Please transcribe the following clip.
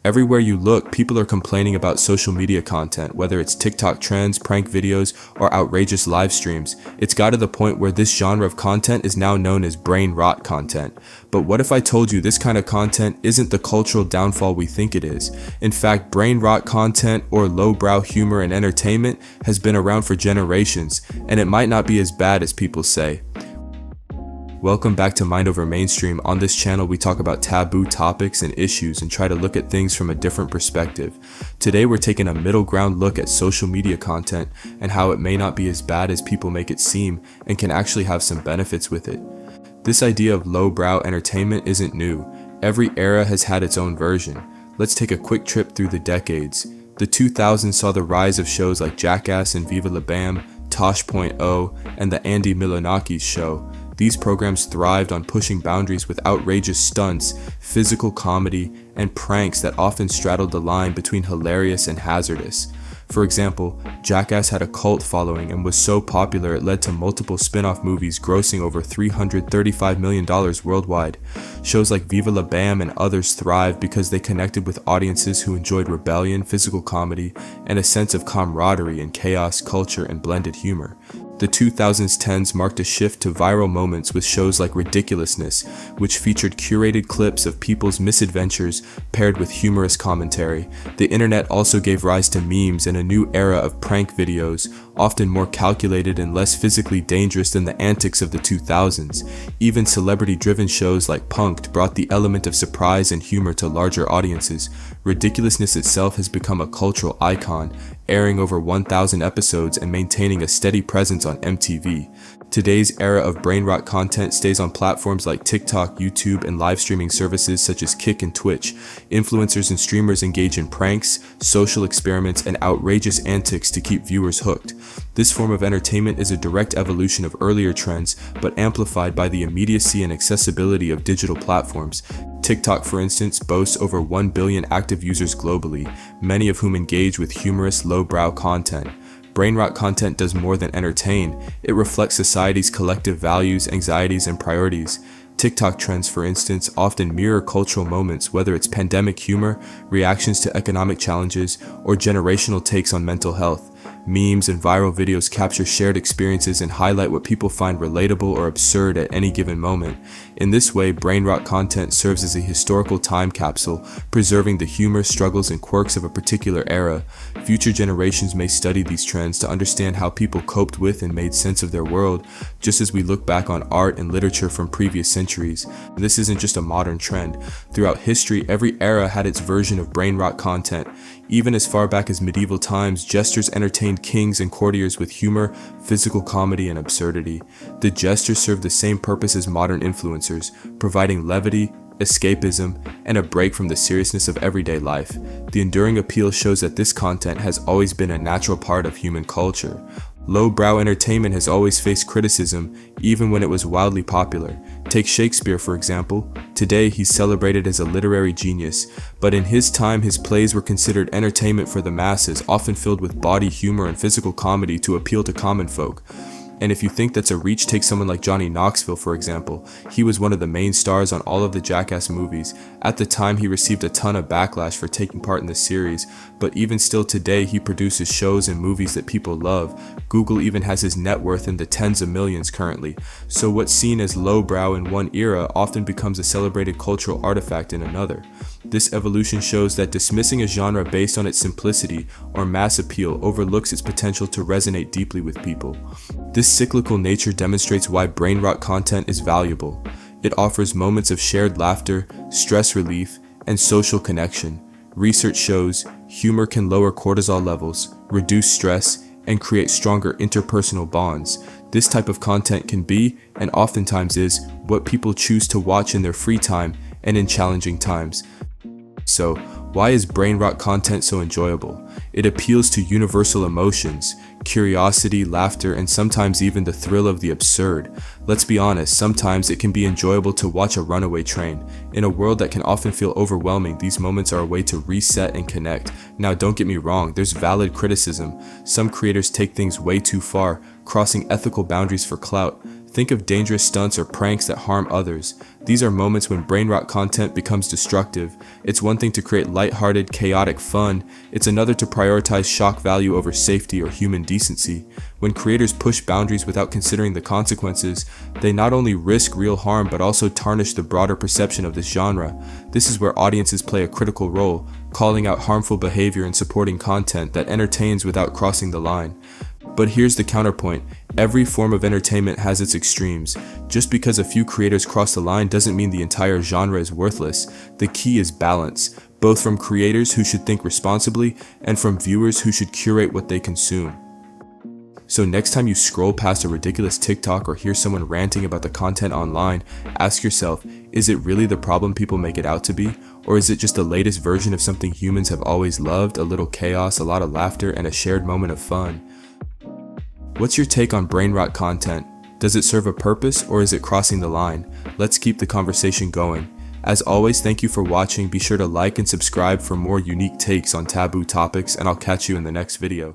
Everywhere you look, people are complaining about social media content, whether it's TikTok trends, prank videos, or outrageous live streams. It's got to the point where this genre of content is now known as brain rot content. But what if I told you this kind of content isn't the cultural downfall we think it is? In fact, brain rot content, or lowbrow humor and entertainment, has been around for generations, and it might not be as bad as people say. Welcome back to Mind Over Mainstream. On this channel, we talk about taboo topics and issues and try to look at things from a different perspective. Today, we're taking a middle ground look at social media content and how it may not be as bad as people make it seem and can actually have some benefits with it. This idea of lowbrow entertainment isn't new. Every era has had its own version. Let's take a quick trip through the decades. The 2000s saw the rise of shows like Jackass and Viva La Bam, Tosh.0, and The Andy Milonakis Show. These programs thrived on pushing boundaries with outrageous stunts, physical comedy, and pranks that often straddled the line between hilarious and hazardous. For example, Jackass had a cult following and was so popular it led to multiple spin-off movies grossing over $335 million worldwide. Shows like Viva La Bam and others thrived because they connected with audiences who enjoyed rebellion, physical comedy, and a sense of camaraderie in chaos, culture, and blended humor. The 2010s marked a shift to viral moments with shows like Ridiculousness, which featured curated clips of people's misadventures paired with humorous commentary. The internet also gave rise to memes and a new era of prank videos, often more calculated and less physically dangerous than the antics of the 2000s. Even celebrity-driven shows like Punk'd brought the element of surprise and humor to larger audiences. Ridiculousness itself has become a cultural icon, airing over 1,000 episodes and maintaining a steady presence on MTV. Today's era of brain rot content stays on platforms like TikTok, YouTube, and live streaming services such as Kick and Twitch. Influencers and streamers engage in pranks, social experiments, and outrageous antics to keep viewers hooked. This form of entertainment is a direct evolution of earlier trends, but amplified by the immediacy and accessibility of digital platforms. TikTok, for instance, boasts over 1 billion active users globally, many of whom engage with humorous, lowbrow content. Brain rot content does more than entertain. It reflects society's collective values, anxieties, and priorities. TikTok trends, for instance, often mirror cultural moments, whether it's pandemic humor, reactions to economic challenges, or generational takes on mental health. Memes and viral videos capture shared experiences and highlight what people find relatable or absurd at any given moment. In this way, brain rot content serves as a historical time capsule, preserving the humor, struggles, and quirks of a particular era. Future generations may study these trends to understand how people coped with and made sense of their world, just as we look back on art and literature from previous centuries. This isn't just a modern trend. Throughout history, every era had its version of brain rot content. Even as far back as medieval times, jesters entertained kings and courtiers with humor, physical comedy, and absurdity. The jesters served the same purpose as modern influencers, providing levity, escapism, and a break from the seriousness of everyday life. The enduring appeal shows that this content has always been a natural part of human culture. Lowbrow entertainment has always faced criticism, even when it was wildly popular. Take Shakespeare, for example. Today, he's celebrated as a literary genius, but in his time, his plays were considered entertainment for the masses, often filled with bawdy humor and physical comedy to appeal to common folk. And if you think that's a reach, take someone like Johnny Knoxville, for example. He was one of the main stars on all of the Jackass movies. At the time, he received a ton of backlash for taking part in the series, but even still today, he produces shows and movies that people love. Google even has his net worth in the tens of millions currently. So what's seen as lowbrow in one era often becomes a celebrated cultural artifact in another. This evolution shows that dismissing a genre based on its simplicity or mass appeal overlooks its potential to resonate deeply with people. This cyclical nature demonstrates why brain rot content is valuable. It offers moments of shared laughter, stress relief, and social connection. Research shows humor can lower cortisol levels, reduce stress, and create stronger interpersonal bonds. This type of content can be, and oftentimes is, what people choose to watch in their free time and in challenging times. So, why is brain rot content so enjoyable? It appeals to universal emotions, curiosity, laughter, and sometimes even the thrill of the absurd. Let's be honest, sometimes it can be enjoyable to watch a runaway train. In a world that can often feel overwhelming, these moments are a way to reset and connect. Now, don't get me wrong, there's valid criticism. Some creators take things way too far, crossing ethical boundaries for clout. Think of dangerous stunts or pranks that harm others. These are moments when brain rot content becomes destructive. It's one thing to create lighthearted, chaotic fun. It's another to prioritize shock value over safety or human decency. When creators push boundaries without considering the consequences, they not only risk real harm but also tarnish the broader perception of this genre. This is where audiences play a critical role, calling out harmful behavior and supporting content that entertains without crossing the line. But here's the counterpoint. Every form of entertainment has its extremes. Just because a few creators cross the line doesn't mean the entire genre is worthless. The key is balance, both from creators who should think responsibly and from viewers who should curate what they consume. So next time you scroll past a ridiculous TikTok or hear someone ranting about the content online, ask yourself, is it really the problem people make it out to be? Or is it just the latest version of something humans have always loved, a little chaos, a lot of laughter, and a shared moment of fun? What's your take on brain rot content? Does it serve a purpose or is it crossing the line? Let's keep the conversation going. As always, thank you for watching. Be sure to like and subscribe for more unique takes on taboo topics, and I'll catch you in the next video.